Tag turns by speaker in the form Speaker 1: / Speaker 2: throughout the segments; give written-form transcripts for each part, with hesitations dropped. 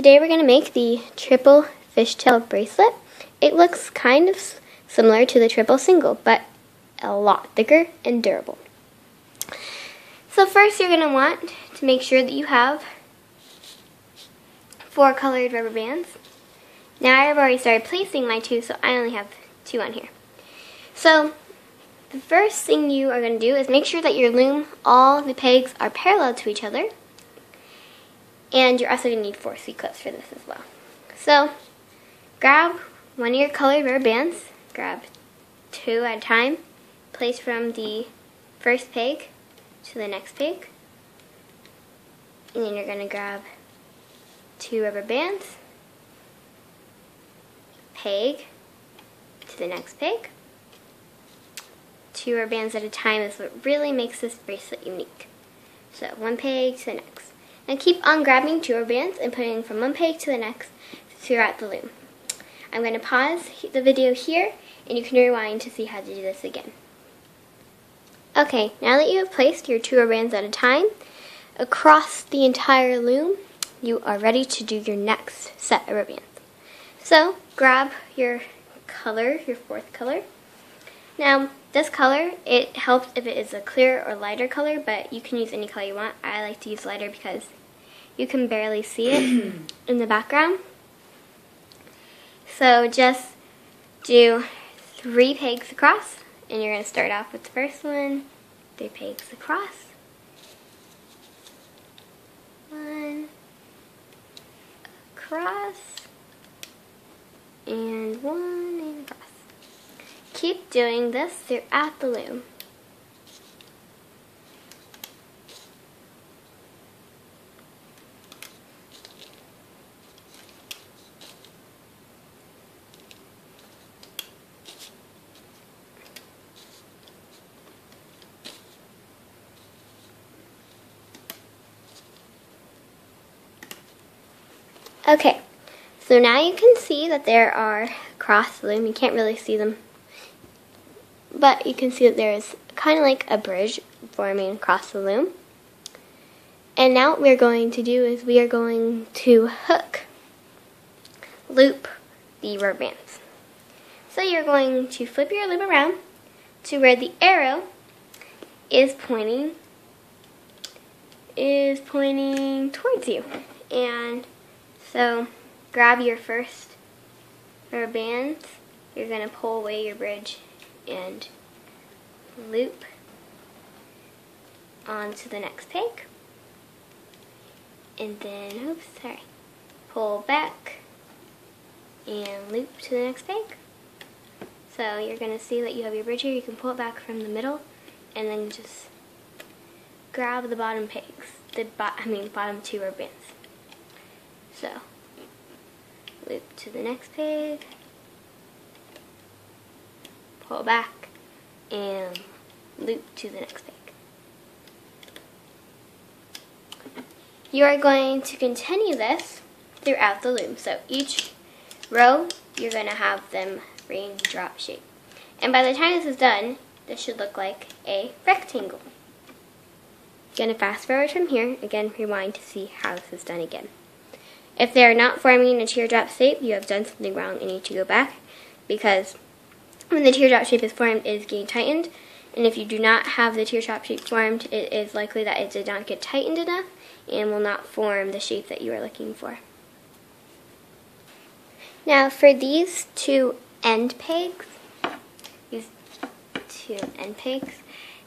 Speaker 1: today we're going to make the triple fishtail bracelet. It looks kind of similar to the triple single, but a lot thicker and durable. So first you're going to want to make sure that you have 4 colored rubber bands. Now I've already started placing my 2, so I only have 2 on here. So the first thing you are going to do is make sure that your loom, all the pegs are parallel to each other. And you're also going to need 4 C-clips for this as well. So grab one of your colored rubber bands, grab 2 at a time, place from the first peg to the next peg, and then you're going to grab 2 rubber bands, peg to the next peg. 2 rubber bands at a time is what really makes this bracelet unique. So 1 peg to the next. Now keep on grabbing 2 rubber bands and putting from 1 peg to the next throughout the loom. I'm going to pause the video here and you can rewind to see how to do this again. Okay, now that you have placed your 2 rubber bands at a time across the entire loom, you are ready to do your next set of rubber bands. So grab your color, your 4th color. Now this color, it helps if it is a clear or lighter color, but you can use any color you want. I like to use lighter because you can barely see it in the background. So just do 3 pegs across, and you're going to start off with the first one, 3 pegs across, 1 across, and 1 and across. Keep doing this throughout the loom. Okay, so now you can see that there are across the loom. You can't really see them, but you can see that there is kind of like a bridge forming across the loom. And now what we're going to do is we are going to loop the rubber bands. So you're going to flip your loop around to where the arrow is pointing towards you. And so grab your first rubber bands. You're going to pull away your bridge and loop onto the next peg, and then pull back and loop to the next peg. So you're going to see that you have your bridge here. You can pull it back from the middle and then just grab the bottom pegs, bottom 2 rubber bands. So loop to the next peg, pull back, and loop to the next peg. You are going to continue this throughout the loom. So each row, you're going to have them raindrop shape. And by the time this is done, this should look like a rectangle. Going to fast forward from here, again rewind to see how this is done again. If they are not forming a teardrop shape, you have done something wrong and need to go back, because when the teardrop shape is formed, it is getting tightened, and if you do not have the teardrop shape formed, it is likely that it did not get tightened enough and will not form the shape that you are looking for. Now for these 2 end pegs,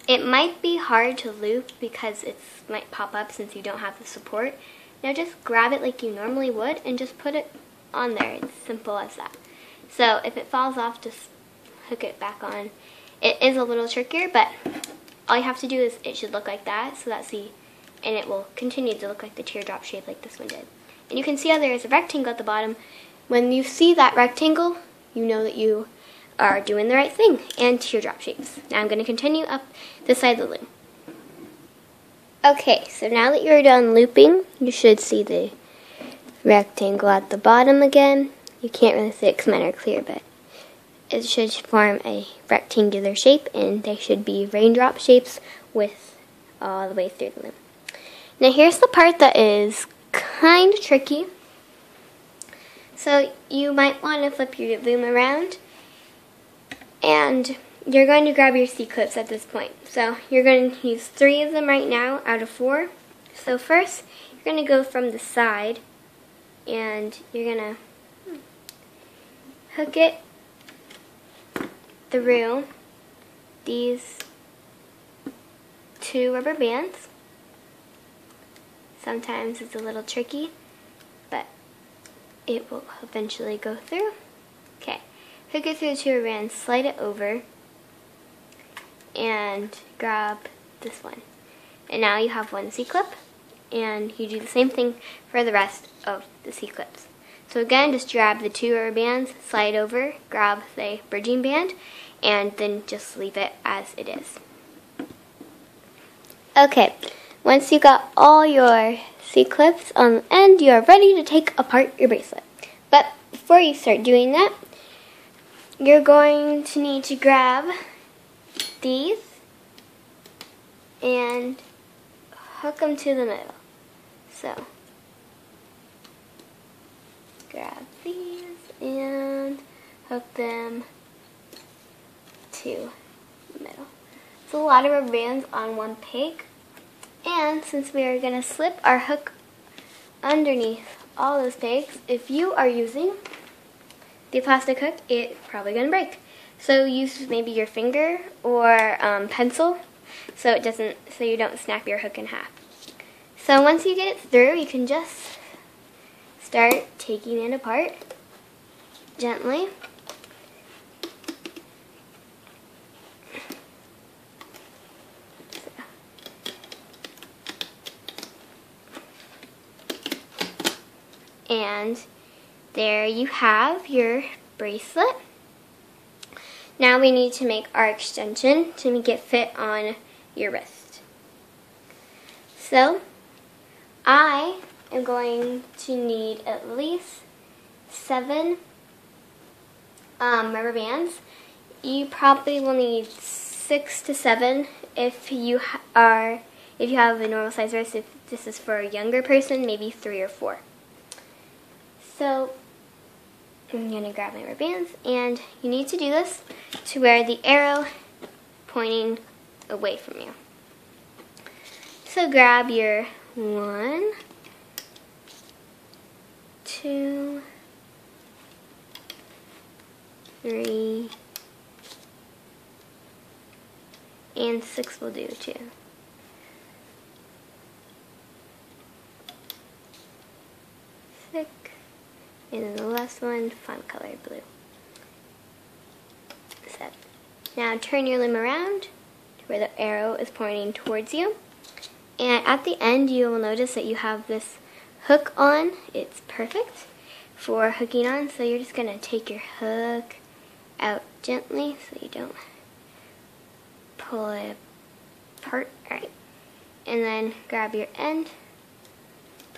Speaker 1: it might be hard to loop because it might pop up since you don't have the support. Now just grab it like you normally would and just put it on there. It's simple as that. So if it falls off, just hook it back on. It is a little trickier, but all you have to do is it should look like that, so that's and it will continue to look like the teardrop shape like this one did. And you can see how there is a rectangle at the bottom. When you see that rectangle, you know that you are doing the right thing, and teardrop shapes. Now I'm going to continue up this side of the loom. Okay, so now that you're done looping, you should see the rectangle at the bottom again. You can't really see it because mine are clear, but it should form a rectangular shape, and they should be raindrop shapes with all the way through the loom. Now here's the part that is kind of tricky. So you might want to flip your loom around, and you're going to grab your C-clips at this point. So you're going to use 3 of them right now out of 4. So first, you're going to go from the side, and you're going to hook it through these 2 rubber bands. Sometimes it's a little tricky, but it will eventually go through. Okay, hook it through the 2 rubber bands, slide it over, and grab this one. And now you have 1 C-clip, and you do the same thing for the rest of the C-clips. So again, just grab the 2 rubber bands, slide over, grab the bridging band, and then just leave it as it is. Okay, once you got all your C-clips on the end, you are ready to take apart your bracelet. But before you start doing that, you're going to need to grab these and hook them to the middle. So, grab these and hook them to the middle. It's a lot of rubber bands on one peg, and since we are going to slip our hook underneath all those pegs, if you are using the plastic hook, it's probably going to break. So use maybe your finger or pencil so you don't snap your hook in half. So once you get it through, you can just start taking it apart gently. And there you have your bracelet. Now we need to make our extension to make it fit on your wrist. So I am going to need at least 7 rubber bands. You probably will need 6 to 7 if you have a normal size wrist. If this is for a younger person, maybe 3 or 4. So I'm going to grab my rubber bands, and you need to do this to where the arrow pointing away from you. So grab your 1, 2, 3, and 6 will do too. 6. And then the last one, fun color blue. 7. Now turn your loom around to where the arrow is pointing towards you. And at the end, you will notice that you have this hook on. It's perfect for hooking on. So you're just going to take your hook out gently so you don't pull it apart. Alright. And then grab your end,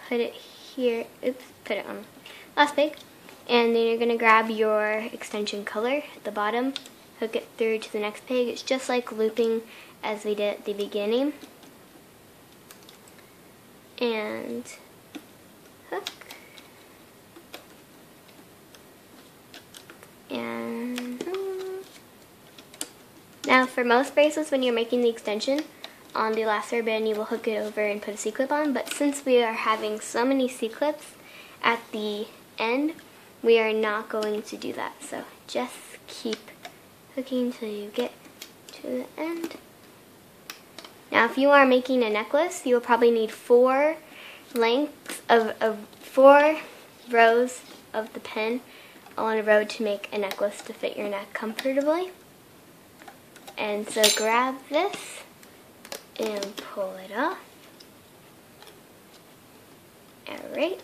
Speaker 1: put it here, put it on last peg, and then you're going to grab your extension color at the bottom, hook it through to the next peg. It's just like looping as we did at the beginning. And hook. And now for most bracelets, when you're making the extension, on the last rubber band you will hook it over and put a C-clip on, but since we are having so many C-clips at the end, we are not going to do that. So just keep hooking till you get to the end. Now if you are making a necklace, you will probably need 4 lengths of 4 rows of the pin on a row to make a necklace to fit your neck comfortably. And so grab this and pull it off. Alright.